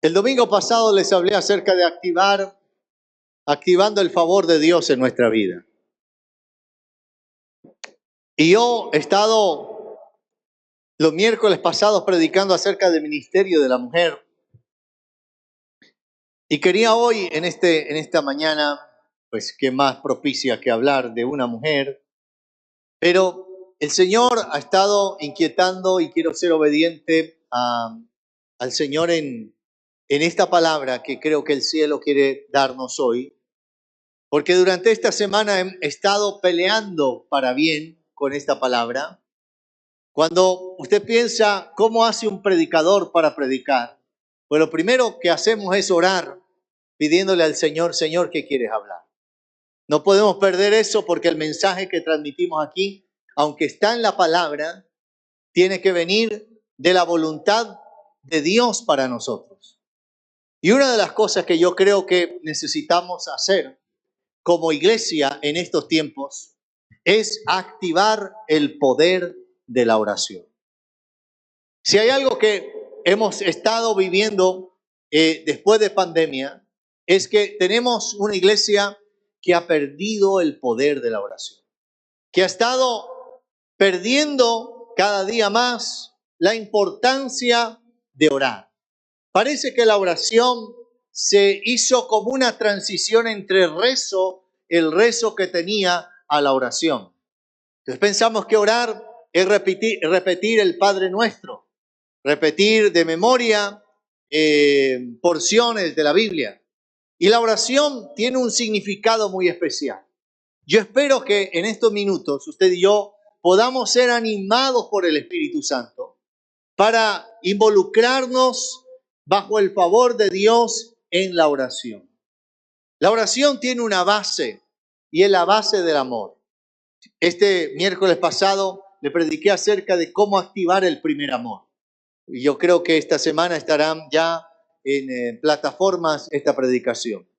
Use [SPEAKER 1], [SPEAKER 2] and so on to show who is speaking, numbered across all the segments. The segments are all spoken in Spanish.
[SPEAKER 1] El domingo pasado les hablé acerca de activando el favor de Dios en nuestra vida. Y yo he estado los miércoles pasados predicando acerca del ministerio de la mujer. Y quería hoy, en esta mañana, pues qué más propicia que hablar de una mujer. Pero el Señor ha estado inquietando y quiero ser obediente al Señor en esta palabra que creo que el cielo quiere darnos hoy. Porque durante esta semana he estado peleando para bien con esta palabra. Cuando usted piensa, ¿cómo hace un predicador para predicar? Pues lo primero que hacemos es orar, pidiéndole al Señor, Señor, ¿qué quieres hablar? No podemos perder eso porque el mensaje que transmitimos aquí, aunque está en la palabra, tiene que venir de la voluntad de Dios para nosotros. Y una de las cosas que yo creo que necesitamos hacer como iglesia en estos tiempos es activar el poder de la oración. Si hay algo que hemos estado viviendo después de pandemia, es que tenemos una iglesia que ha perdido el poder de la oración, que ha estado perdiendo cada día más la importancia de orar. Parece que la oración se hizo como una transición entre el rezo que tenía a la oración. Entonces pensamos que orar es repetir el Padre Nuestro, repetir de memoria porciones de la Biblia. Y la oración tiene un significado muy especial. Yo espero que en estos minutos usted y yo podamos ser animados por el Espíritu Santo para involucrarnos bajo el favor de Dios en la oración. La oración tiene una base y es la base del amor. Este miércoles pasado le prediqué acerca de cómo activar el primer amor. Y yo creo que esta semana estarán ya en plataformas esta predicación.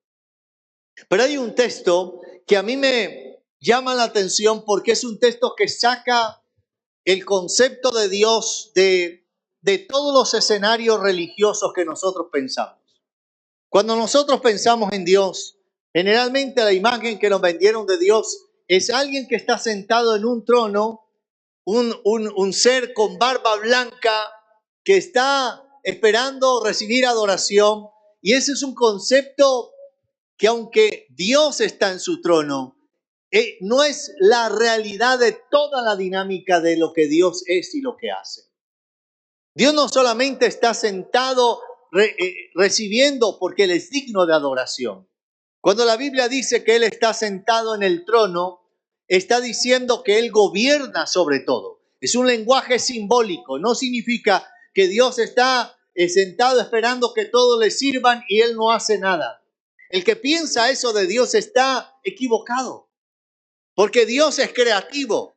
[SPEAKER 1] Pero hay un texto que a mí me llama la atención porque es un texto que saca el concepto de Dios de todos los escenarios religiosos que nosotros pensamos. Cuando nosotros pensamos en Dios, generalmente la imagen que nos vendieron de Dios es alguien que está sentado en un trono, un ser con barba blanca que está esperando recibir adoración. Y ese es un concepto que, aunque Dios está en su trono, no es la realidad de toda la dinámica de lo que Dios es y lo que hace. Dios no solamente está sentado recibiendo porque Él es digno de adoración. Cuando la Biblia dice que Él está sentado en el trono, está diciendo que Él gobierna sobre todo. Es un lenguaje simbólico, no significa que Dios está sentado esperando que todos le sirvan y Él no hace nada. El que piensa eso de Dios está equivocado, porque Dios es creativo.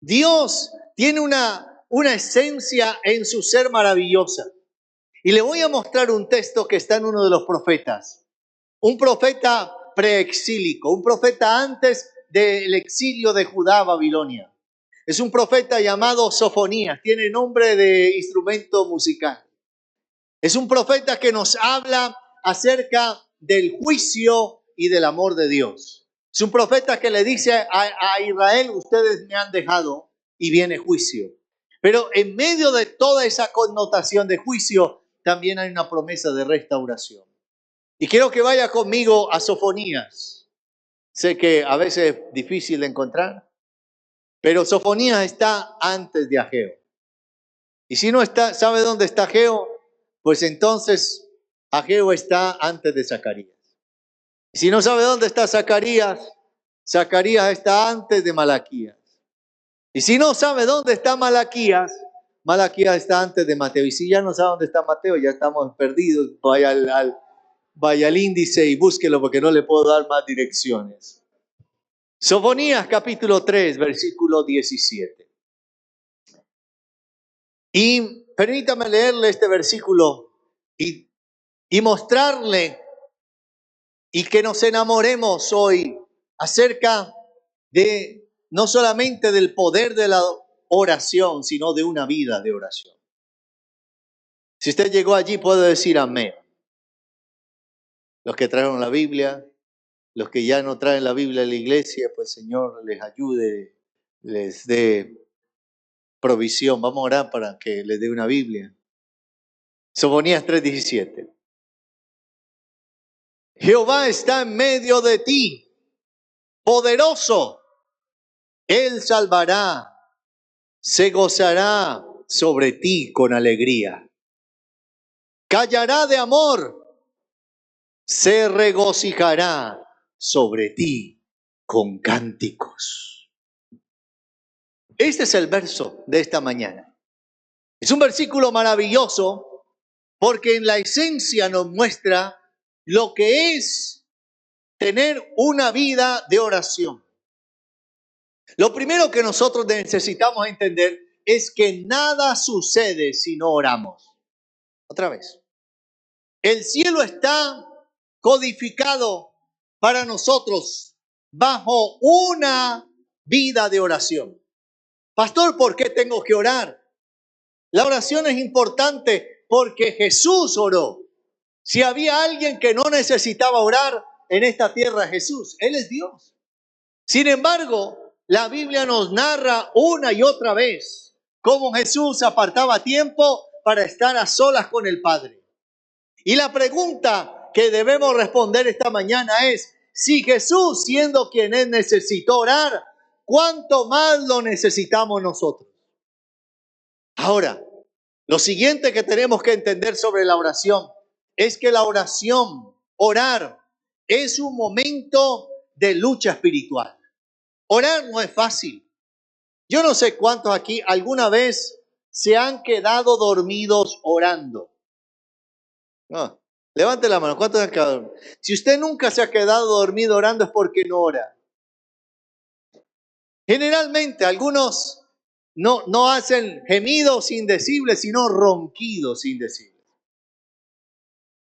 [SPEAKER 1] Dios tiene una esencia en su ser maravillosa. Y le voy a mostrar un texto que está en uno de los profetas. Un profeta preexílico, un profeta antes del exilio de Judá a Babilonia. Es un profeta llamado Sofonías, tiene nombre de instrumento musical. Es un profeta que nos habla acerca del juicio y del amor de Dios. Es un profeta que le dice a Israel, ustedes me han dejado y viene juicio. Pero en medio de toda esa connotación de juicio, también hay una promesa de restauración. Y quiero que vaya conmigo a Sofonías. Sé que a veces es difícil de encontrar, pero Sofonías está antes de Ageo. Y si no está, ¿sabe dónde está Ageo? Pues entonces Ageo está antes de Zacarías. Y si no sabe dónde está Zacarías, Zacarías está antes de Malaquías. Y si no sabe dónde está Malaquías, Malaquías está antes de Mateo. Y si ya no sabe dónde está Mateo, ya estamos perdidos. Vaya al índice y búsquelo porque no le puedo dar más direcciones. Sofonías capítulo 3, versículo 17. Y permítame leerle este versículo y mostrarle y que nos enamoremos hoy acerca de no solamente del poder de la oración, sino de una vida de oración. Si usted llegó allí, puede decir amén. Los que trajeron la Biblia, los que ya no traen la Biblia a la iglesia, pues Señor les ayude, les dé provisión. Vamos a orar para que les dé una Biblia. Sofonías 3:17. Jehová está en medio de ti, poderoso. Él salvará, se gozará sobre ti con alegría. Callará de amor, se regocijará sobre ti con cánticos. Este es el verso de esta mañana. Es un versículo maravilloso porque en la esencia nos muestra lo que es tener una vida de oración. Lo primero que nosotros necesitamos entender es que nada sucede si no oramos. Otra vez. El cielo está codificado para nosotros bajo una vida de oración. Pastor, ¿por qué tengo que orar? La oración es importante porque Jesús oró. Si había alguien que no necesitaba orar en esta tierra, Jesús, Él es Dios. Sin embargo, la Biblia nos narra una y otra vez cómo Jesús apartaba tiempo para estar a solas con el Padre. Y la pregunta que debemos responder esta mañana es, si Jesús, siendo quien es, necesitó orar, ¿cuánto más lo necesitamos nosotros? Ahora, lo siguiente que tenemos que entender sobre la oración es que la oración, orar, es un momento de lucha espiritual. Orar no es fácil. Yo no sé cuántos aquí alguna vez se han quedado dormidos orando. No, levante la mano. ¿Cuántos han quedado dormidos? Si usted nunca se ha quedado dormido orando es porque no ora. Generalmente algunos no hacen gemidos indecibles, sino ronquidos indecibles.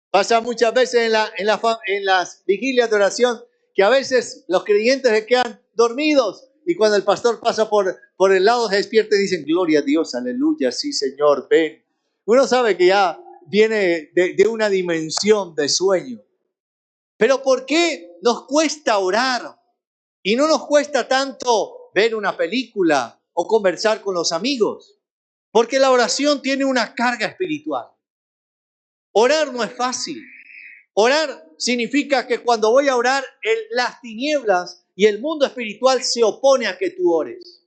[SPEAKER 1] Pasa muchas veces en las vigilias de oración que a veces los creyentes se quedan dormidos y cuando el pastor pasa por el lado se despierta y dicen, gloria a Dios, aleluya, sí Señor, ven. Uno sabe que ya viene de una dimensión de sueño. Pero ¿por qué nos cuesta orar? Y no nos cuesta tanto ver una película o conversar con los amigos. Porque la oración tiene una carga espiritual. Orar no es fácil. Orar significa que cuando voy a orar, las tinieblas y el mundo espiritual se opone a que tú ores.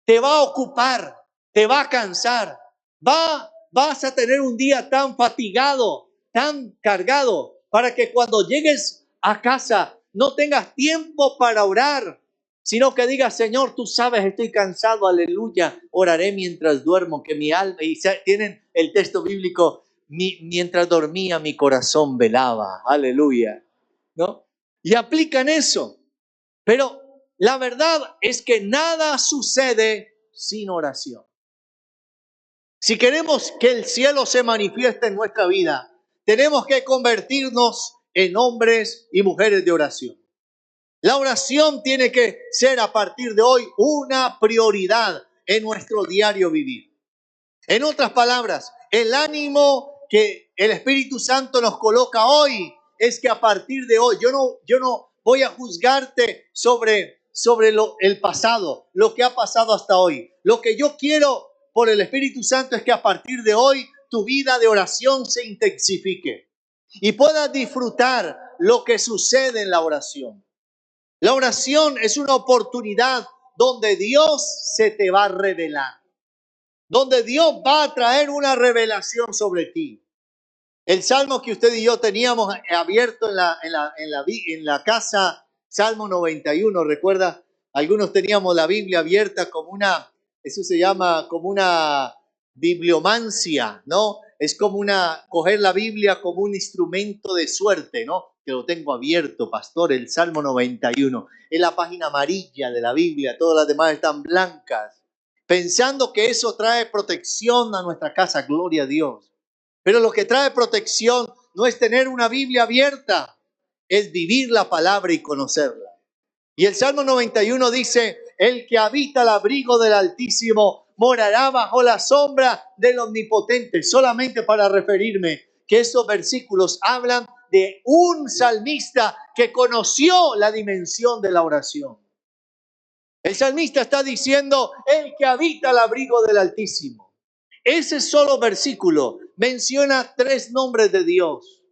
[SPEAKER 1] Te va a ocupar, te va a cansar, vas a tener un día tan fatigado, tan cargado, para que cuando llegues a casa no tengas tiempo para orar, sino que digas, Señor, tú sabes, estoy cansado, aleluya, oraré mientras duermo, que mi alma, y tienen el texto bíblico, mientras dormía mi corazón velaba, aleluya, ¿no? Y aplican eso, pero la verdad es que nada sucede sin oración. Si queremos que el cielo se manifieste en nuestra vida, tenemos que convertirnos en hombres y mujeres de oración. La oración tiene que ser a partir de hoy una prioridad en nuestro diario vivir. En otras palabras, el ánimo que el Espíritu Santo nos coloca hoy es que a partir de hoy, yo no voy a juzgarte sobre el pasado, lo que ha pasado hasta hoy. Lo que yo quiero por el Espíritu Santo es que a partir de hoy tu vida de oración se intensifique y puedas disfrutar lo que sucede en la oración. La oración es una oportunidad donde Dios se te va a revelar, donde Dios va a traer una revelación sobre ti. El salmo que usted y yo teníamos abierto en la casa, Salmo 91, recuerda, algunos teníamos la Biblia abierta como eso se llama como una bibliomancia, ¿no? Es como coger la Biblia como un instrumento de suerte, ¿no? Que lo tengo abierto, pastor, el Salmo 91. Es la página amarilla de la Biblia, todas las demás están blancas, pensando que eso trae protección a nuestra casa, gloria a Dios. Pero lo que trae protección no es tener una Biblia abierta, es vivir la palabra y conocerla. Y el Salmo 91 dice, el que habita al abrigo del Altísimo morará bajo la sombra del Omnipotente. Solamente para referirme que estos versículos hablan de un salmista que conoció la dimensión de la oración. El salmista está diciendo, el que habita al abrigo del Altísimo. Ese solo versículo menciona 3 nombres de Dios.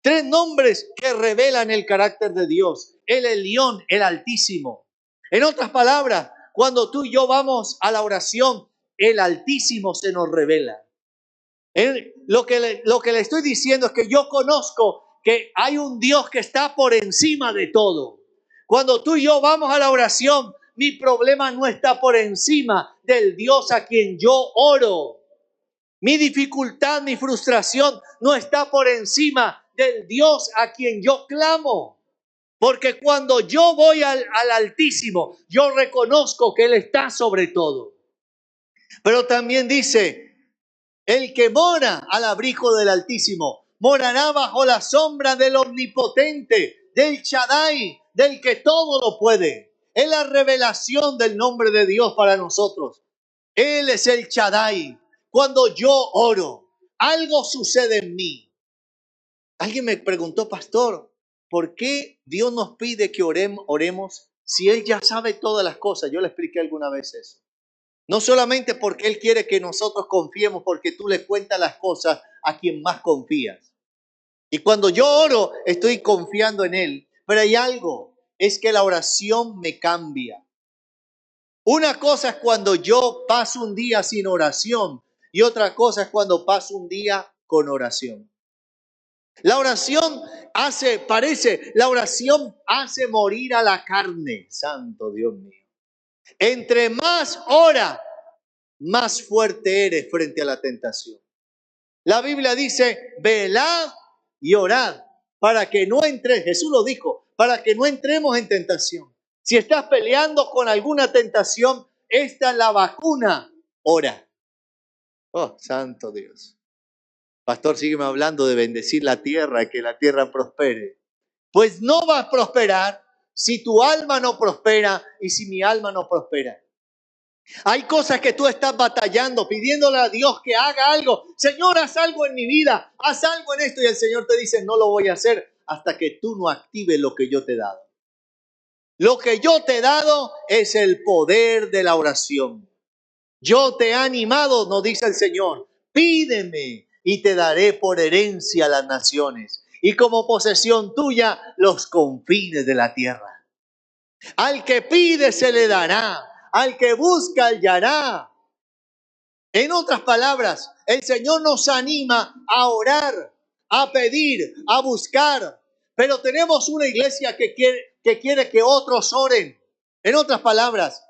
[SPEAKER 1] 3 nombres que revelan el carácter de Dios. El Elión, el Altísimo. En otras palabras, cuando tú y yo vamos a la oración, el Altísimo se nos revela. Lo que le estoy diciendo es que yo conozco que hay un Dios que está por encima de todo. Cuando tú y yo vamos a la oración, mi problema no está por encima del Dios a quien yo oro. Mi dificultad, mi frustración no está por encima del Dios a quien yo clamo. Porque cuando yo voy al Altísimo, yo reconozco que Él está sobre todo. Pero también dice, el que mora al abrigo del Altísimo, morará bajo la sombra del Omnipotente, del Shaddai, del que todo lo puede. Es la revelación del nombre de Dios para nosotros. Él es el Shaddai. Cuando yo oro, algo sucede en mí. Alguien me preguntó, pastor, ¿por qué Dios nos pide que oremos si Él ya sabe todas las cosas? Yo le expliqué algunas veces. No solamente porque Él quiere que nosotros confiemos, porque tú le cuentas las cosas a quien más confías. Y cuando yo oro, estoy confiando en Él. Pero hay algo, es que la oración me cambia. Una cosa es cuando yo paso un día sin oración y otra cosa es cuando paso un día con oración. La oración hace morir a la carne. Santo Dios mío. Entre más ora, más fuerte eres frente a la tentación. La Biblia dice, velad y orad para que no entres, Jesús lo dijo, para que no entremos en tentación. Si estás peleando con alguna tentación, esta es la vacuna, ora. Oh, santo Dios. Pastor, sígueme hablando de bendecir la tierra, que la tierra prospere. Pues no va a prosperar si tu alma no prospera y si mi alma no prospera. Hay cosas que tú estás batallando, pidiéndole a Dios que haga algo. Señor, haz algo en mi vida, haz algo en esto. Y el Señor te dice, no lo voy a hacer hasta que tú no actives lo que yo te he dado. Lo que yo te he dado es el poder de la oración. Yo te he animado, nos dice el Señor, pídeme y te daré por herencia las naciones y como posesión tuya los confines de la tierra. Al que pide se le dará, al que busca hallará. En otras palabras, el Señor nos anima a orar, a pedir, a buscar, pero tenemos una iglesia que quiere que otros oren. En otras palabras,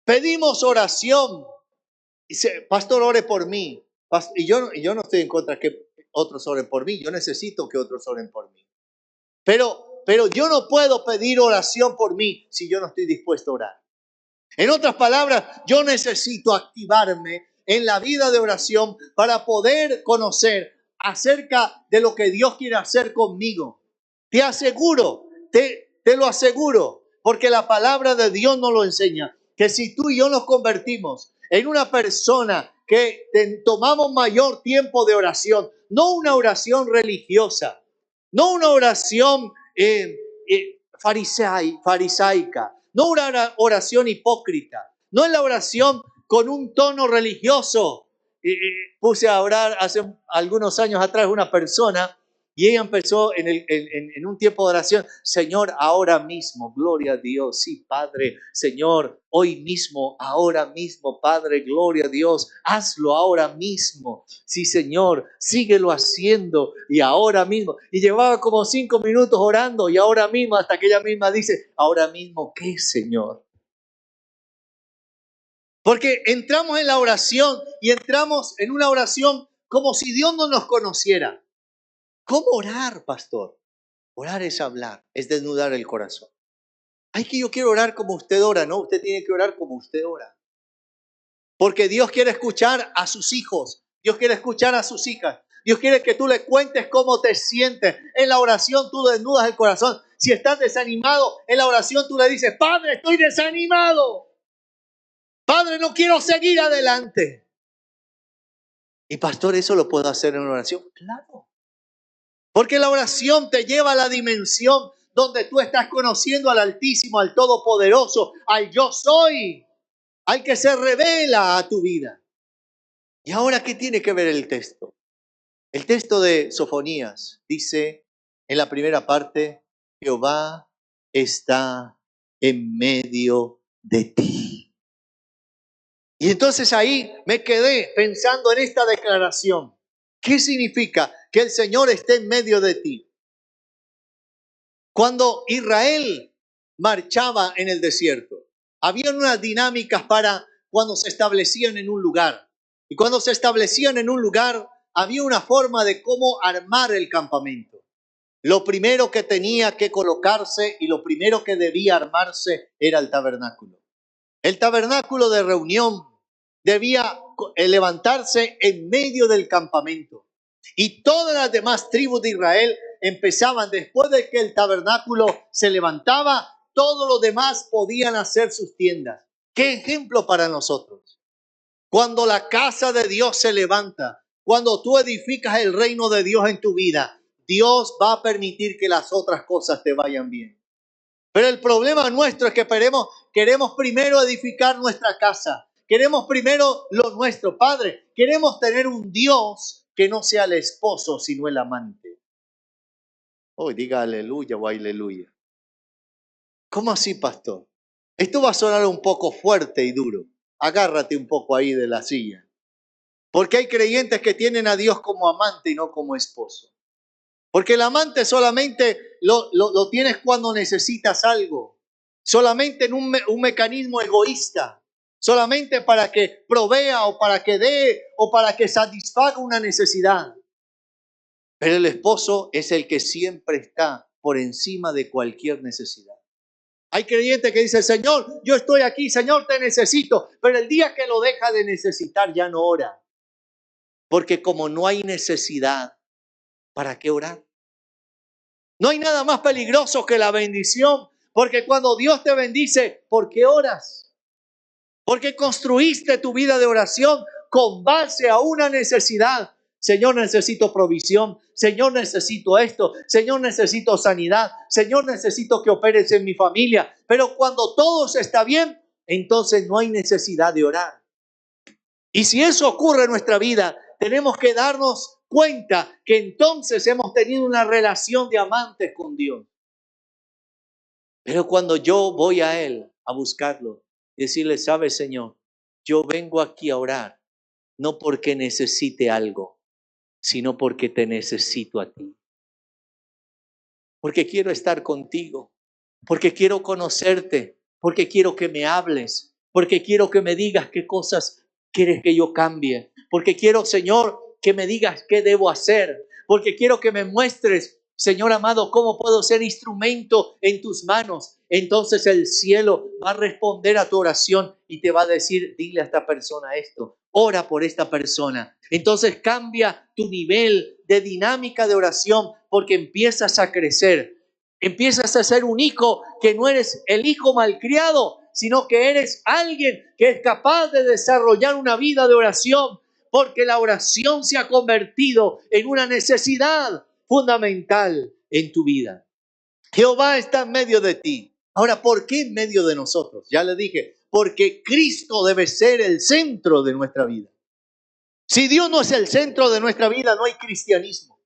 [SPEAKER 1] pedimos oración. Dice, pastor, ore por mí. Y yo no estoy en contra de que otros oren por mí. Yo necesito que otros oren por mí. Pero yo no puedo pedir oración por mí si yo no estoy dispuesto a orar. En otras palabras, yo necesito activarme en la vida de oración para poder conocer acerca de lo que Dios quiere hacer conmigo. Te aseguro, te lo aseguro, porque la palabra de Dios nos lo enseña, que si tú y yo nos convertimos en una persona que tomamos mayor tiempo de oración, no una oración religiosa, no una oración farisaica, no una oración hipócrita, no es la oración con un tono religioso. Puse a orar hace algunos años atrás una persona y ella empezó en un tiempo de oración, Señor, ahora mismo, gloria a Dios, sí, Padre, Señor, hoy mismo, ahora mismo, Padre, gloria a Dios, hazlo ahora mismo, sí, Señor, síguelo haciendo y ahora mismo. Y llevaba como 5 minutos orando y ahora mismo, hasta que ella misma dice, ahora mismo, ¿qué, Señor? Porque entramos en la oración y entramos en una oración como si Dios no nos conociera. ¿Cómo orar, pastor? Orar es hablar, es desnudar el corazón. Ay, que yo quiero orar como usted ora. No, usted tiene que orar como usted ora. Porque Dios quiere escuchar a sus hijos. Dios quiere escuchar a sus hijas. Dios quiere que tú le cuentes cómo te sientes. En la oración tú desnudas el corazón. Si estás desanimado, en la oración tú le dices, Padre, estoy desanimado. Padre, no quiero seguir adelante. Y pastor, ¿eso lo puedo hacer en una oración? Claro. Porque la oración te lleva a la dimensión donde tú estás conociendo al Altísimo, al Todopoderoso, al Yo Soy, al que se revela a tu vida. ¿Y ahora qué tiene que ver el texto? El texto de Sofonías dice en la primera parte, Jehová está en medio de ti. Y entonces ahí me quedé pensando en esta declaración. ¿Qué significa que el Señor esté en medio de ti? Cuando Israel marchaba en el desierto, había unas dinámicas para cuando se establecían en un lugar. Y cuando se establecían en un lugar, había una forma de cómo armar el campamento. Lo primero que tenía que colocarse y lo primero que debía armarse era el tabernáculo. El tabernáculo de reunión debía levantarse en medio del campamento. Y todas las demás tribus de Israel empezaban, después de que el tabernáculo se levantaba, todos los demás podían hacer sus tiendas. ¿Qué ejemplo para nosotros? Cuando la casa de Dios se levanta, cuando tú edificas el reino de Dios en tu vida, Dios va a permitir que las otras cosas te vayan bien. Pero el problema nuestro es que queremos primero edificar nuestra casa. Queremos primero lo nuestro. Padre, queremos tener un Dios que no sea el esposo, sino el amante. Hoy diga aleluya o aleluya. ¿Cómo así, pastor? Esto va a sonar un poco fuerte y duro. Agárrate un poco ahí de la silla. Porque hay creyentes que tienen a Dios como amante y no como esposo. Porque el amante solamente lo tienes cuando necesitas algo. Solamente en un mecanismo egoísta. Solamente para que provea o para que dé o para que satisfaga una necesidad. Pero el esposo es el que siempre está por encima de cualquier necesidad. Hay creyentes que dicen, Señor, yo estoy aquí, Señor, te necesito. Pero el día que lo deja de necesitar ya no ora. Porque como no hay necesidad, ¿para qué orar? No hay nada más peligroso que la bendición, porque cuando Dios te bendice, ¿por qué oras? Porque construiste tu vida de oración con base a una necesidad. Señor, necesito provisión. Señor, necesito esto. Señor, necesito sanidad. Señor, necesito que operes en mi familia. Pero cuando todo está bien, entonces no hay necesidad de orar. Y si eso ocurre en nuestra vida, tenemos que darnos cuenta que entonces hemos tenido una relación de amantes con Dios. Pero cuando yo voy a Él a buscarlo y decirle, ¿sabes, Señor? Yo vengo aquí a orar, no porque necesite algo, sino porque te necesito a ti. Porque quiero estar contigo, porque quiero conocerte, porque quiero que me hables, porque quiero que me digas qué cosas quieres que yo cambie, porque quiero, Señor, que me digas qué debo hacer, porque quiero que me muestres, Señor amado, cómo puedo ser instrumento en tus manos. Entonces el cielo va a responder a tu oración y te va a decir, dile a esta persona esto, ora por esta persona. Entonces cambia tu nivel de dinámica de oración porque empiezas a crecer. Empiezas a ser un hijo que no eres el hijo malcriado, sino que eres alguien que es capaz de desarrollar una vida de oración, porque la oración se ha convertido en una necesidad fundamental en tu vida. Jehová está en medio de ti. Ahora, ¿por qué en medio de nosotros? Ya le dije, porque Cristo debe ser el centro de nuestra vida. Si Dios no es el centro de nuestra vida, no hay cristianismo.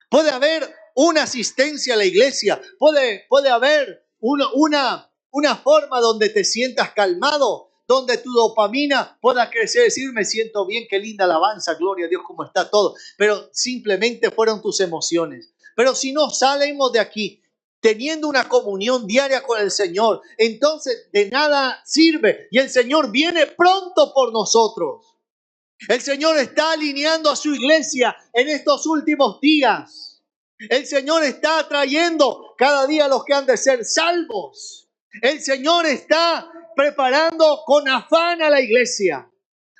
[SPEAKER 1] Puede haber una asistencia a la iglesia, puede haber una forma donde te sientas calmado, donde tu dopamina pueda crecer, decir, me siento bien, qué linda alabanza, gloria a Dios, cómo está todo. Pero simplemente fueron tus emociones. Pero si no salimos de aquí teniendo una comunión diaria con el Señor, entonces de nada sirve y el Señor viene pronto por nosotros. El Señor está alineando a su iglesia en estos últimos días. El Señor está atrayendo cada día a los que han de ser salvos. El Señor está preparando con afán a la iglesia.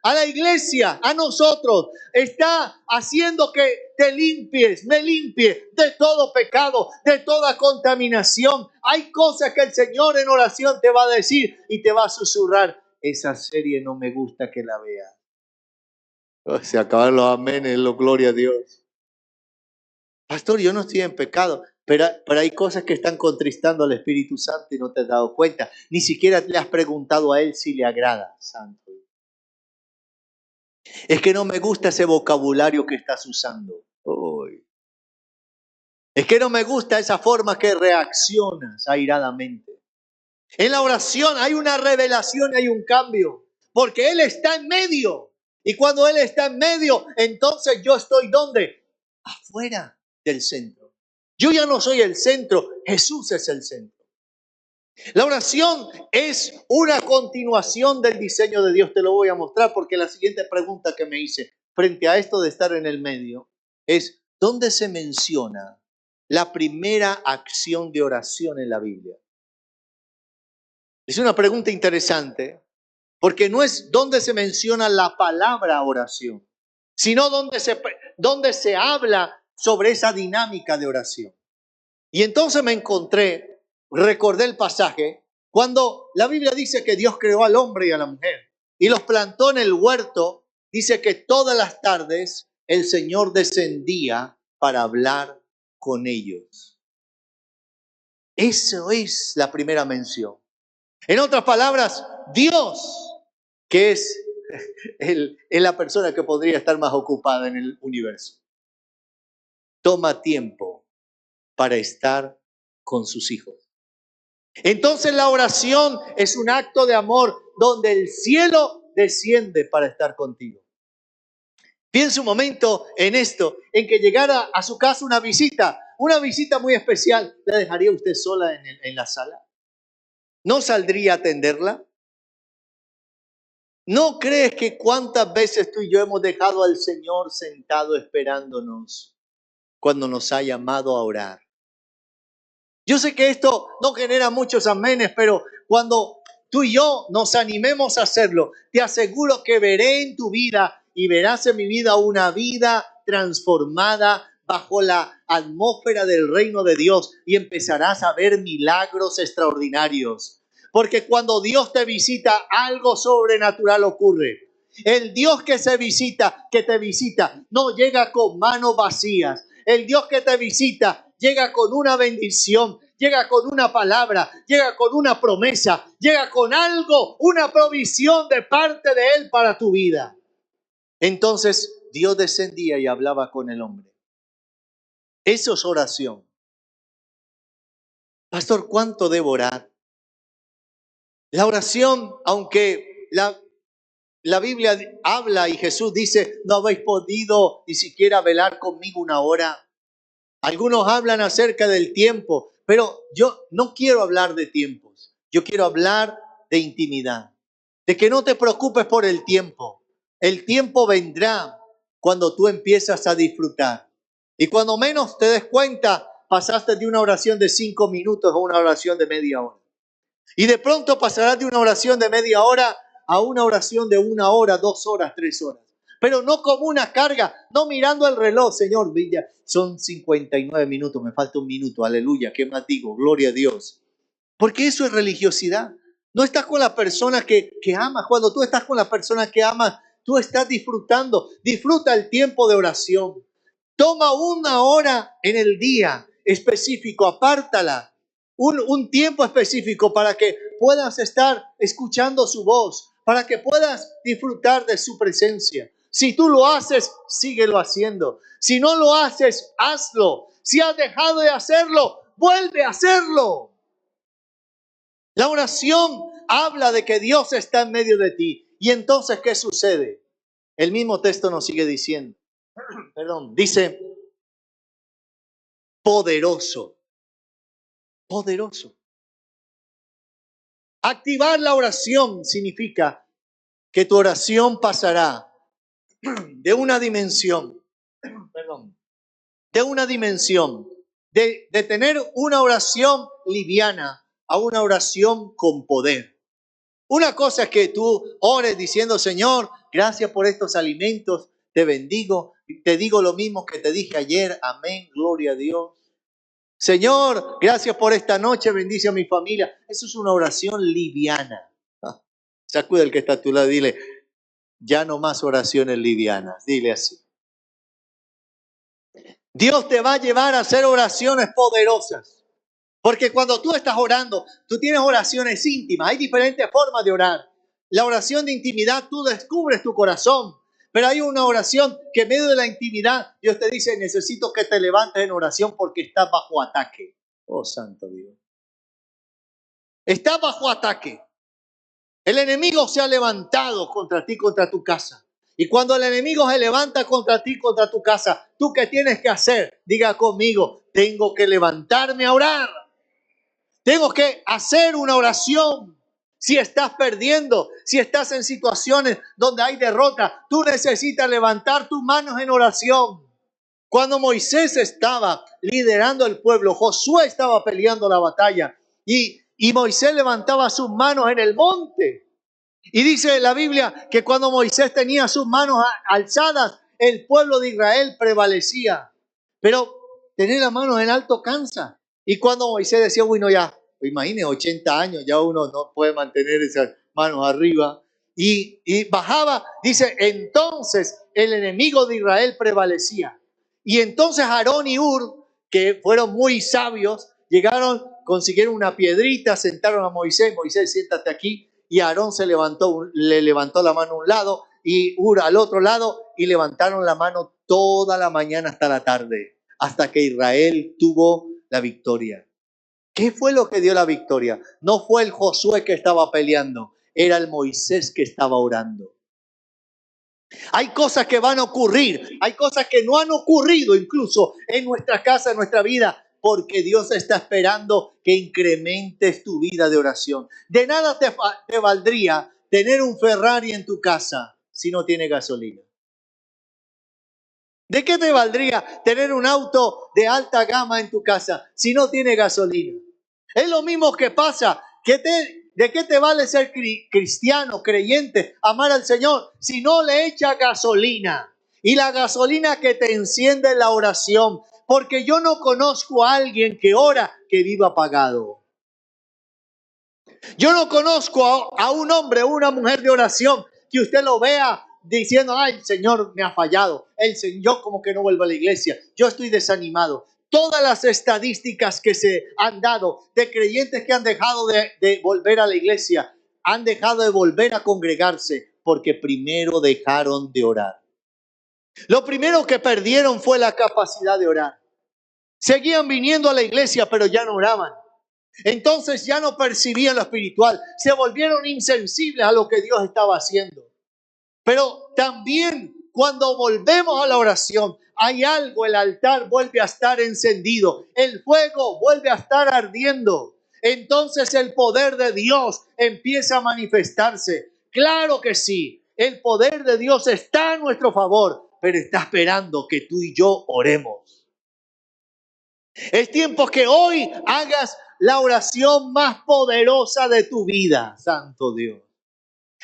[SPEAKER 1] A la iglesia, a nosotros, está haciendo que te limpies, me limpie de todo pecado, de toda contaminación. Hay cosas que el Señor en oración te va a decir y te va a susurrar. Esa serie no me gusta que la veas. Se acabaron los amenes, gloria a Dios. Pastor, yo no estoy en pecado, pero hay cosas que están contristando al Espíritu Santo y no te has dado cuenta. Ni siquiera le has preguntado a Él si le agrada, Santo. Es que no me gusta ese vocabulario que estás usando. Uy. Es que no me gusta esa forma que reaccionas airadamente. En la oración hay una revelación, hay un cambio, porque Él está en medio. Y cuando Él está en medio, entonces yo estoy ¿dónde? Afuera del centro. Yo ya no soy el centro, Jesús es el centro. La oración es una continuación del diseño de Dios. Te lo voy a mostrar porque la siguiente pregunta que me hice frente a esto de estar en el medio es, ¿dónde se menciona la primera acción de oración en la Biblia? Es una pregunta interesante porque no es dónde se menciona la palabra oración, sino dónde se habla sobre esa dinámica de oración. Y entonces recordé el pasaje, cuando la Biblia dice que Dios creó al hombre y a la mujer y los plantó en el huerto, dice que todas las tardes el Señor descendía para hablar con ellos. Eso es la primera mención. En otras palabras, Dios, que es la persona que podría estar más ocupada en el universo, toma tiempo para estar con sus hijos. Entonces la oración es un acto de amor donde el cielo desciende para estar contigo. Piensa un momento en esto, en que llegara a su casa una visita muy especial. ¿La dejaría usted sola en la sala? ¿No saldría a atenderla? ¿No crees que cuántas veces tú y yo hemos dejado al Señor sentado esperándonos cuando nos ha llamado a orar? Yo sé que esto no genera muchos amenes, pero cuando tú y yo nos animemos a hacerlo, te aseguro que veré en tu vida y verás en mi vida una vida transformada bajo la atmósfera del reino de Dios y empezarás a ver milagros extraordinarios. Porque cuando Dios te visita, algo sobrenatural ocurre. El Dios que te visita, no llega con manos vacías. El Dios que te visita llega con una bendición, llega con una palabra, llega con una promesa, llega con algo, una provisión de parte de Él para tu vida. Entonces Dios descendía y hablaba con el hombre. Eso es oración. Pastor, ¿cuánto debo orar? La oración, aunque la Biblia habla y Jesús dice, no habéis podido ni siquiera velar conmigo una hora. Algunos hablan acerca del tiempo, pero yo no quiero hablar de tiempos. Yo quiero hablar de intimidad, de que no te preocupes por el tiempo. El tiempo vendrá cuando tú empiezas a disfrutar. Y cuando menos te des cuenta, pasaste de una oración de 5 minutos a una oración de media hora. Y de pronto pasarás de una oración de media hora a una oración de 1 hora, 2 horas, 3 horas. Pero no como una carga, no mirando el reloj, Señor, Villa, son 59 minutos, me falta un minuto, aleluya, ¿qué más digo? Gloria a Dios. Porque eso es religiosidad. No estás con la persona que amas. Cuando tú estás con la persona que amas, tú estás disfrutando. Disfruta el tiempo de oración. Toma 1 hora en el día específico, apártala. Un tiempo específico para que puedas estar escuchando su voz, para que puedas disfrutar de su presencia. Si tú lo haces, síguelo haciendo. Si no lo haces, hazlo. Si has dejado de hacerlo, vuelve a hacerlo. La oración habla de que Dios está en medio de ti. Y entonces, ¿qué sucede? El mismo texto nos sigue diciendo. Dice, poderoso. Poderoso. Activar la oración significa que tu oración pasará de una dimensión, de tener una oración liviana a una oración con poder. Una cosa es que tú ores diciendo, Señor, gracias por estos alimentos, te bendigo, te digo lo mismo que te dije ayer, amén, gloria a Dios. Señor, gracias por esta noche, bendice a mi familia. Eso es una oración liviana. Sacude el que está a tu lado y dile, ya no más oraciones livianas, dile así. Dios te va a llevar a hacer oraciones poderosas. Porque cuando tú estás orando, tú tienes oraciones íntimas. Hay diferentes formas de orar. La oración de intimidad, tú descubres tu corazón. Pero hay una oración que en medio de la intimidad, Dios te dice, necesito que te levantes en oración porque estás bajo ataque. Oh, santo Dios. Estás bajo ataque. El enemigo se ha levantado contra ti, contra tu casa. Y cuando el enemigo se levanta contra ti, contra tu casa, ¿tú qué tienes que hacer? Diga conmigo, tengo que levantarme a orar. Tengo que hacer una oración. Si estás perdiendo, si estás en situaciones donde hay derrota, tú necesitas levantar tus manos en oración. Cuando Moisés estaba liderando el pueblo, Josué estaba peleando la batalla y Moisés levantaba sus manos en el monte. Y dice la Biblia que cuando Moisés tenía sus manos alzadas, el pueblo de Israel prevalecía. Pero tener las manos en alto cansa. Y cuando Moisés decía, bueno, ya, imagine, 80 años, ya uno no puede mantener esas manos arriba. Y bajaba, dice, entonces el enemigo de Israel prevalecía. Y entonces Aarón y Hur, que fueron muy sabios, llegaron, consiguieron una piedrita, sentaron a Moisés, Moisés, siéntate aquí. Y Aarón se levantó, le levantó la mano a un lado y Hur al otro lado y levantaron la mano toda la mañana hasta la tarde, hasta que Israel tuvo la victoria. ¿Qué fue lo que dio la victoria? No fue el Josué que estaba peleando, era el Moisés que estaba orando. Hay cosas que van a ocurrir, hay cosas que no han ocurrido incluso en nuestra casa, en nuestra vida, porque Dios está esperando que incrementes tu vida de oración. De nada te valdría tener un Ferrari en tu casa si no tiene gasolina. ¿De qué te valdría tener un auto de alta gama en tu casa si no tiene gasolina? Es lo mismo que pasa. ¿De qué te vale ser cristiano, creyente, amar al Señor si no le echa gasolina? Y la gasolina que te enciende es la oración. Porque yo no conozco a alguien que ora que viva apagado. Yo no conozco a un hombre o una mujer de oración que usted lo vea diciendo, ay, el Señor me ha fallado, yo como que no vuelvo a la iglesia, yo estoy desanimado. Todas las estadísticas que se han dado de creyentes que han dejado de volver a la iglesia, han dejado de volver a congregarse porque primero dejaron de orar. Lo primero que perdieron fue la capacidad de orar. Seguían viniendo a la iglesia, pero ya no oraban. Entonces ya no percibían lo espiritual, se volvieron insensibles a lo que Dios estaba haciendo. Pero también cuando volvemos a la oración, hay algo, el altar vuelve a estar encendido, el fuego vuelve a estar ardiendo. Entonces el poder de Dios empieza a manifestarse. Claro que sí, el poder de Dios está a nuestro favor, pero está esperando que tú y yo oremos. Es tiempo que hoy hagas la oración más poderosa de tu vida, santo Dios.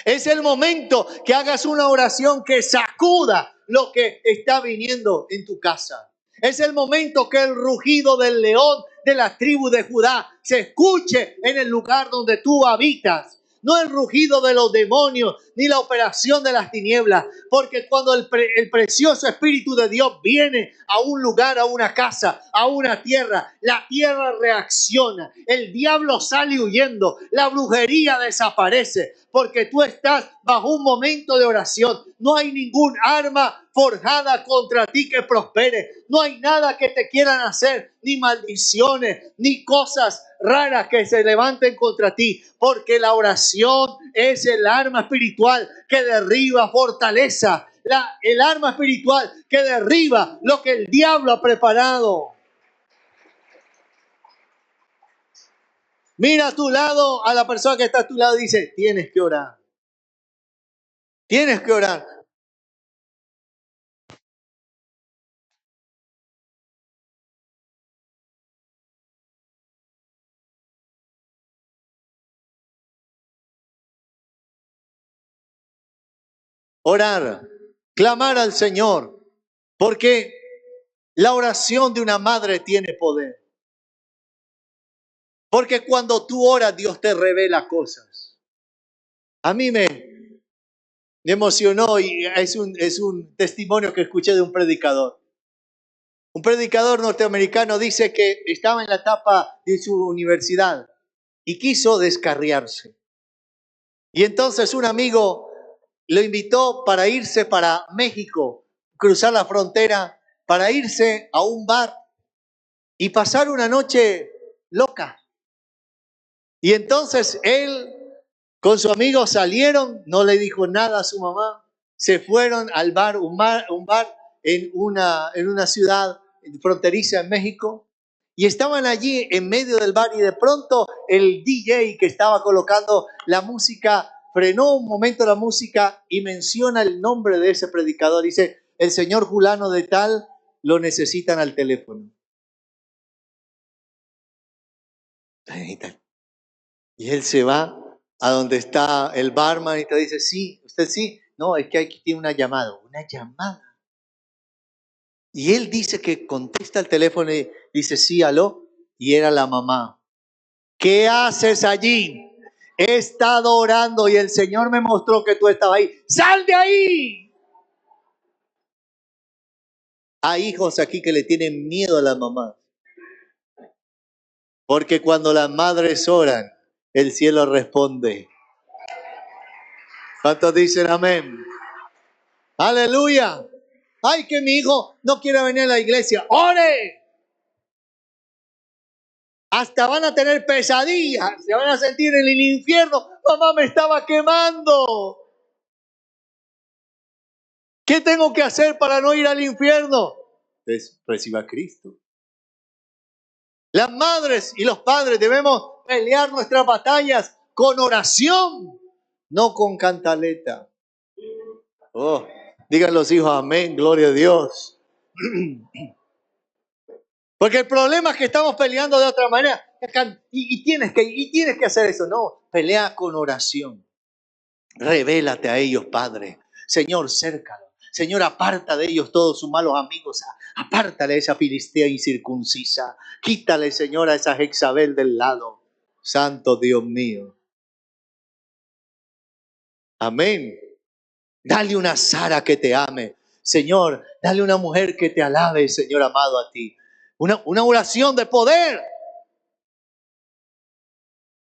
[SPEAKER 1] Es el momento que hagas una oración que sacuda lo que está viniendo en tu casa. Es el momento que el rugido del león de la tribu de Judá se escuche en el lugar donde tú habitas. No el rugido de los demonios ni la operación de las tinieblas. Porque cuando el precioso Espíritu de Dios viene a un lugar, a una casa, a una tierra, la tierra reacciona. El diablo sale huyendo. La brujería desaparece. Porque tú estás bajo un momento de oración. No hay ningún arma forjada contra ti que prospere. No hay nada que te quieran hacer, ni maldiciones, ni cosas raras que se levanten contra ti, porque la oración es el arma espiritual que derriba fortaleza, el arma espiritual que derriba lo que el diablo ha preparado. Mira a tu lado, a la persona que está a tu lado y dice, tienes que orar. Tienes que orar. Orar, clamar al Señor, porque la oración de una madre tiene poder. Porque cuando tú oras, Dios te revela cosas. A mí me emocionó y es un testimonio que escuché de un predicador. Un predicador norteamericano dice que estaba en la etapa de su universidad y quiso descarriarse. Y entonces un amigo lo invitó para irse para México, cruzar la frontera, para irse a un bar y pasar una noche loca. Y entonces él con su amigo salieron, no le dijo nada a su mamá, se fueron al bar, un bar en una ciudad fronteriza en México, y estaban allí en medio del bar y de pronto el DJ que estaba colocando la música frenó un momento la música y menciona el nombre de ese predicador. Dice, el señor fulano de tal lo necesitan al teléfono. Y él se va a donde está el barman y te dice, sí, usted sí. No, es que aquí tiene una llamada. Una llamada. Y él dice que contesta el teléfono y dice, sí, aló. Y era la mamá. ¿Qué haces allí? He estado orando y el Señor me mostró que tú estabas ahí. ¡Sal de ahí! Hay hijos aquí que le tienen miedo a las mamás. Porque cuando las madres oran, el cielo responde. ¿Cuántos dicen amén? Aleluya. Ay, que mi hijo no quiere venir a la iglesia. ¡Ore! Hasta van a tener pesadillas. Se van a sentir en el infierno. Mamá me estaba quemando. ¿Qué tengo que hacer para no ir al infierno? Pues reciba a Cristo. Las madres y los padres debemos pelear nuestras batallas con oración, no con cantaleta. Oh, digan los hijos amén, gloria a Dios. Porque el problema es que estamos peleando de otra manera. Y tienes que hacer eso. No, pelea con oración. Revélate a ellos, Padre. Señor, cércalo. Señor, aparta de ellos todos sus malos amigos. Apártale a esa filistea incircuncisa. Quítale, Señor, a esa Jezabel del lado. Santo Dios mío. Amén. Dale una Sara que te ame. Señor, dale una mujer que te alabe, Señor amado, a ti. Una oración de poder.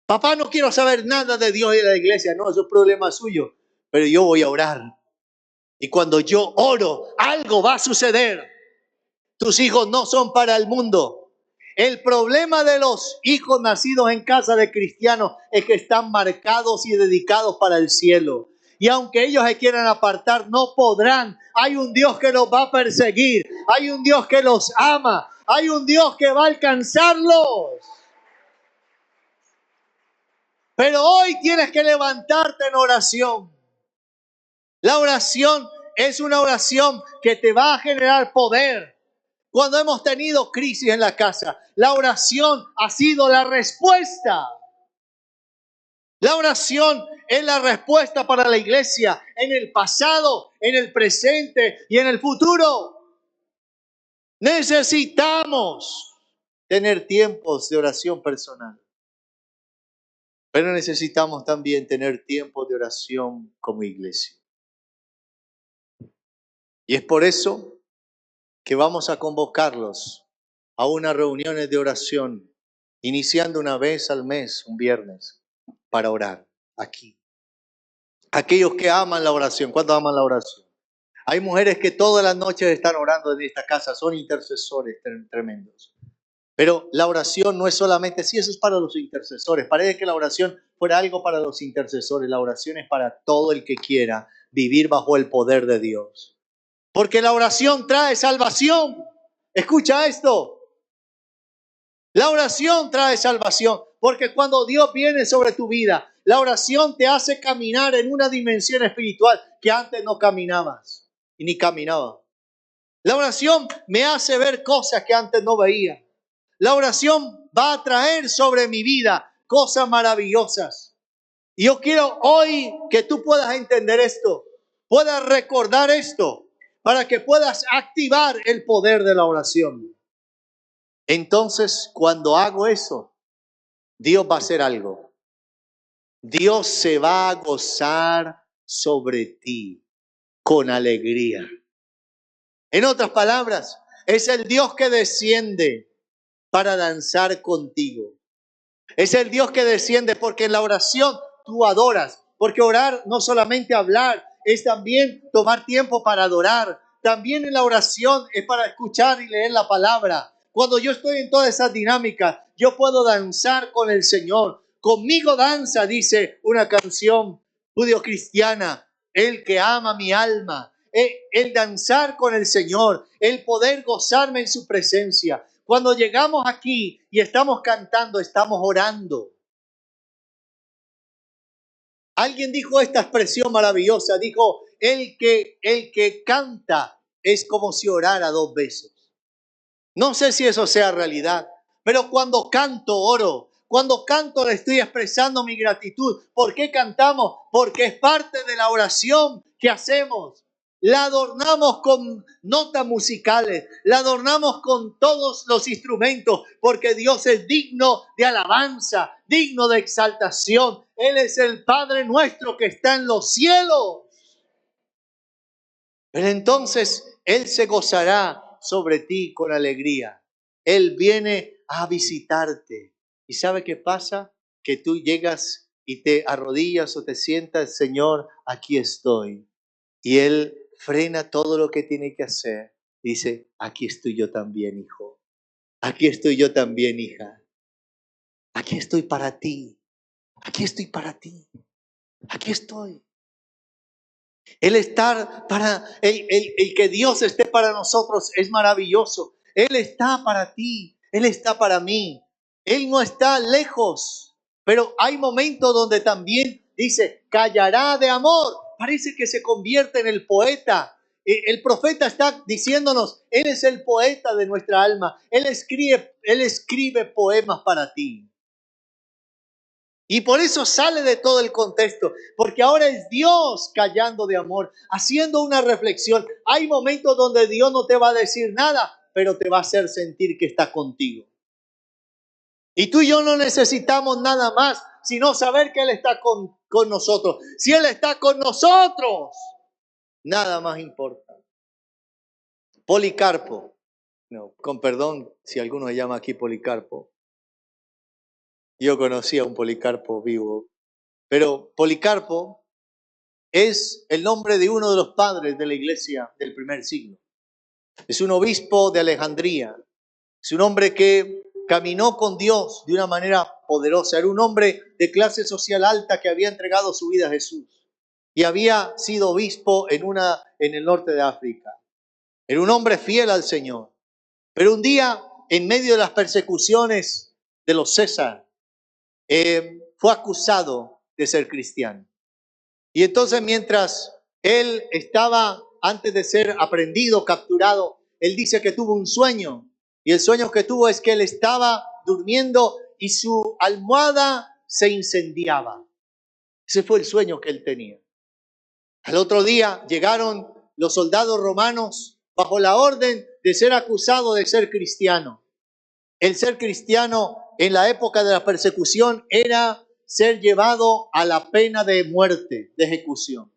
[SPEAKER 1] Papá, no quiero saber nada de Dios y de la iglesia. No, eso es problema suyo. Pero yo voy a orar. Y cuando yo oro, algo va a suceder. Tus hijos no son para el mundo. El problema de los hijos nacidos en casa de cristianos es que están marcados y dedicados para el cielo. Y aunque ellos se quieran apartar, no podrán. Hay un Dios que los va a perseguir. Hay un Dios que los ama. Hay un Dios que va a alcanzarlos. Pero hoy tienes que levantarte en oración. La oración es una oración que te va a generar poder. Cuando hemos tenido crisis en la casa, la oración ha sido la respuesta. La oración es la respuesta para la iglesia en el pasado, en el presente y en el futuro. Necesitamos tener tiempos de oración personal. Pero necesitamos también tener tiempos de oración como iglesia. Y es por eso que vamos a convocarlos a unas reuniones de oración, iniciando una vez al mes, un viernes, para orar aquí. Aquellos que aman la oración, ¿cuántos aman la oración? Hay mujeres que todas las noches están orando en esta casa, son intercesores tremendos. Pero la oración no es solamente, sí, eso es para los intercesores. Parece que la oración fuera algo para los intercesores. La oración es para todo el que quiera vivir bajo el poder de Dios. Porque la oración trae salvación. Escucha esto. La oración trae salvación. Porque cuando Dios viene sobre tu vida, la oración te hace caminar en una dimensión espiritual que antes no caminabas y ni caminaba. La oración me hace ver cosas que antes no veía. La oración va a traer sobre mi vida cosas maravillosas. Y yo quiero hoy que tú puedas entender esto, puedas recordar esto, para que puedas activar el poder de la oración. Entonces, cuando hago eso, Dios va a hacer algo. Dios se va a gozar sobre ti con alegría. En otras palabras, Es el Dios que desciende para danzar contigo. Es el Dios que desciende porque en la oración tú adoras. Porque orar no solamente hablar, es también tomar tiempo para adorar. También en la oración es para escuchar y leer la palabra. Cuando yo estoy en toda esa dinámica, yo puedo danzar con el Señor. Conmigo danza, dice una canción judío-cristiana, el que ama mi alma. El danzar con el Señor, el poder gozarme en su presencia. Cuando llegamos aquí y estamos cantando, estamos orando. Alguien dijo esta expresión maravillosa, dijo, el que canta es como si orara dos veces. No sé si eso sea realidad, pero cuando canto, oro. Cuando canto, le estoy expresando mi gratitud. ¿Por qué cantamos? Porque es parte de la oración que hacemos. La adornamos con notas musicales, la adornamos con todos los instrumentos, porque Dios es digno de alabanza, digno de exaltación. Él es el Padre nuestro que está en los cielos. Pero entonces Él se gozará sobre ti con alegría. Él viene a visitarte. ¿Y sabe qué pasa? Que tú llegas y te arrodillas o te sientas, Señor, aquí estoy. Y Él frena todo lo que tiene que hacer. Dice, aquí estoy yo también, hijo. Aquí estoy yo también, hija. Aquí estoy para ti. Aquí estoy para ti. Aquí estoy. El que Dios esté para nosotros es maravilloso. Él está para ti, Él está para mí. Él no está lejos, pero hay momentos donde también dice, callará de amor. Parece que se convierte en el poeta. El profeta está diciéndonos, Él es el poeta de nuestra alma. Él escribe poemas para ti. Y por eso sale de todo el contexto, porque ahora es Dios callando de amor, haciendo una reflexión. Hay momentos donde Dios no te va a decir nada, pero te va a hacer sentir que está contigo. Y tú y yo no necesitamos nada más, sino saber que Él está con nosotros. Si Él está con nosotros, nada más importa. Policarpo, no, con perdón si alguno se llama aquí Policarpo. Yo conocí a un Policarpo vivo, pero Policarpo es el nombre de uno de los padres de la iglesia del primer siglo. Es un obispo de Alejandría. Es un hombre que caminó con Dios de una manera poderosa. Era un hombre de clase social alta que había entregado su vida a Jesús. Y había sido obispo en el norte de África. Era un hombre fiel al Señor. Pero un día, en medio de las persecuciones de los César, fue acusado de ser cristiano. Y entonces mientras él estaba, antes de ser aprendido, capturado, él dice que tuvo un sueño. Y el sueño que tuvo es que él estaba durmiendo y su almohada se incendiaba. Ese fue el sueño que él tenía. Al otro día llegaron los soldados romanos bajo la orden de ser acusado de ser cristiano. El ser cristiano en la época de la persecución era ser llevado a la pena de muerte, de ejecución.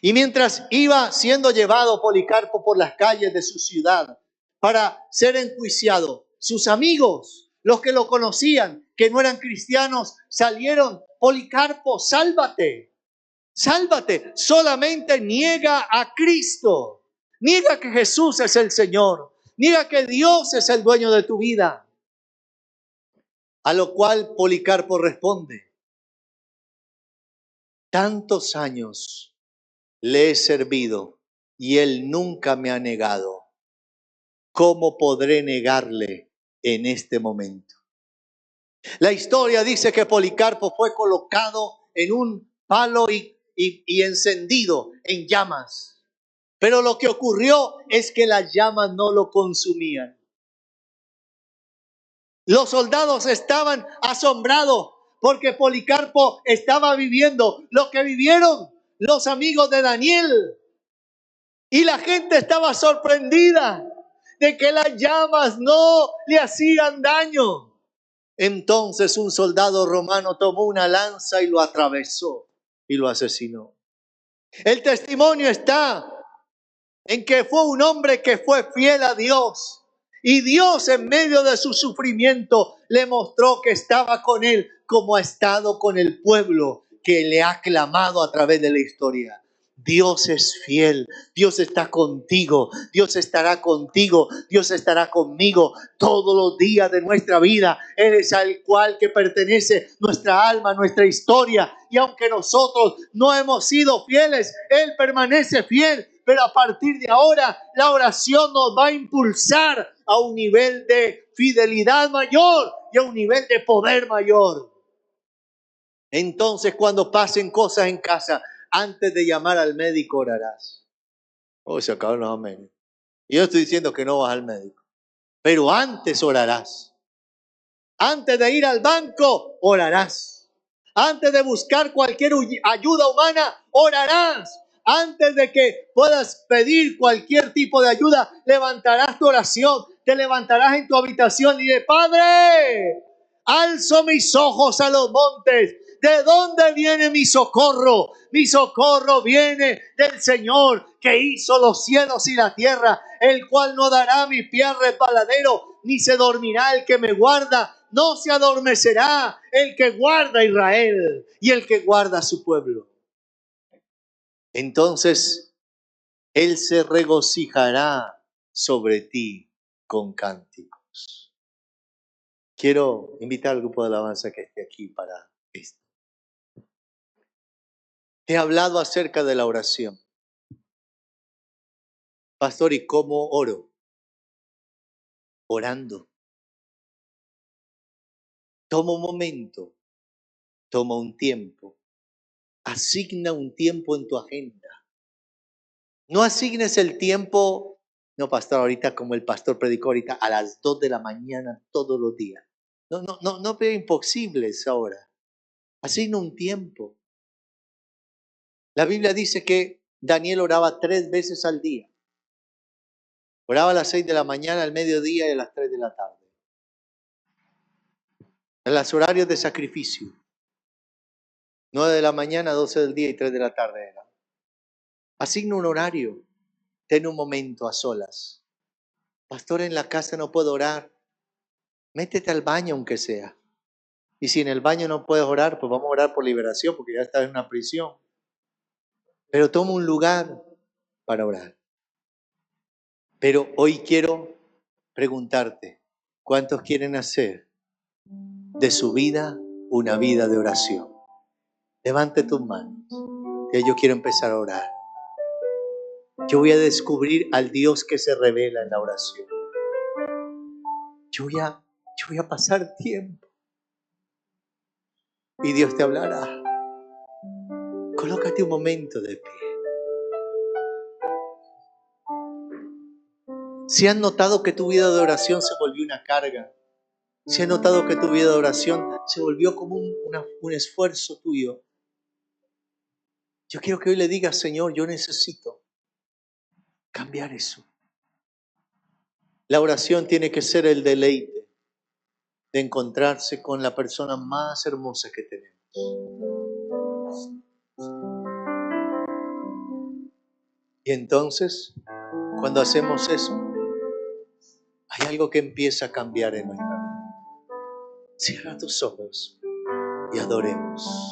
[SPEAKER 1] Y mientras iba siendo llevado Policarpo por las calles de su ciudad para ser enjuiciado, sus amigos, los que lo conocían, que no eran cristianos, salieron, Policarpo, sálvate, sálvate, solamente niega a Cristo, niega que Jesús es el Señor, niega que Dios es el dueño de tu vida. A lo cual Policarpo responde, tantos años le he servido y él nunca me ha negado. ¿Cómo podré negarle en este momento? La historia dice que Policarpo fue colocado en un palo y encendido en llamas. Pero lo que ocurrió es que las llamas no lo consumían. Los soldados estaban asombrados porque Policarpo estaba viviendo lo que vivieron los amigos de Daniel. Y la gente estaba sorprendida de que las llamas no le hacían daño. Entonces un soldado romano tomó una lanza y lo atravesó y lo asesinó. El testimonio está en que fue un hombre que fue fiel a Dios. Y Dios en medio de su sufrimiento le mostró que estaba con él como ha estado con el pueblo que le ha clamado a través de la historia. Dios es fiel, Dios está contigo, Dios estará contigo, Dios estará conmigo todos los días de nuestra vida. Él es al cual que pertenece nuestra alma, nuestra historia. Y aunque nosotros no hemos sido fieles, Él permanece fiel. Pero a partir de ahora, la oración nos va a impulsar a un nivel de fidelidad mayor y a un nivel de poder mayor. Entonces, cuando pasen cosas en casa, antes de llamar al médico orarás. Oh, se acabaron los amén. Y yo estoy diciendo que no vas al médico, pero antes orarás. Antes de ir al banco, orarás. Antes de buscar cualquier ayuda humana, orarás. Antes de que puedas pedir cualquier tipo de ayuda, levantarás tu oración. Te levantarás en tu habitación y dirás: Padre, alzo mis ojos a los montes. ¿De dónde viene mi socorro? Mi socorro viene del Señor que hizo los cielos y la tierra, el cual no dará a mi pie resbaladero, ni se dormirá el que me guarda. No se adormecerá el que guarda a Israel y el que guarda a su pueblo. Entonces Él se regocijará sobre ti con cánticos. Quiero invitar al grupo de alabanza que esté aquí para esto. Te he hablado acerca de la oración. Pastor, ¿y cómo oro? Orando. Toma un momento, toma un tiempo, asigna un tiempo en tu agenda. No asignes el tiempo, no, pastor, ahorita como el pastor predicó ahorita, a las 2 de la mañana todos los días. No veo imposibles ahora. Asigna un tiempo. La Biblia dice que Daniel oraba 3 veces al día. Oraba a las 6 de la mañana, al mediodía y a las 3 de la tarde. En los horarios de sacrificio. 9 de la mañana, 12 del día y 3 de la tarde era. Asigna un horario. Ten un momento a solas. Pastor, en la casa no puedo orar. Métete al baño aunque sea. Y si en el baño no puedes orar, pues vamos a orar por liberación porque ya estás en una prisión. Pero toma un lugar para orar. Pero hoy quiero preguntarte, ¿cuántos quieren hacer de su vida una vida de oración? Levante tus manos. Que yo quiero empezar a orar. Yo voy a descubrir al Dios que se revela en la oración. Yo voy a pasar tiempo. Y Dios te hablará. Colócate un momento de pie. Si has notado que tu vida de oración se volvió una carga, si has notado que tu vida de oración se volvió como un esfuerzo tuyo, yo quiero que hoy le digas: Señor, yo necesito cambiar eso. La oración tiene que ser el deleite de encontrarse con la persona más hermosa que tenemos. Y entonces, cuando hacemos eso, hay algo que empieza a cambiar en nuestra vida. Cierra tus ojos y adoremos.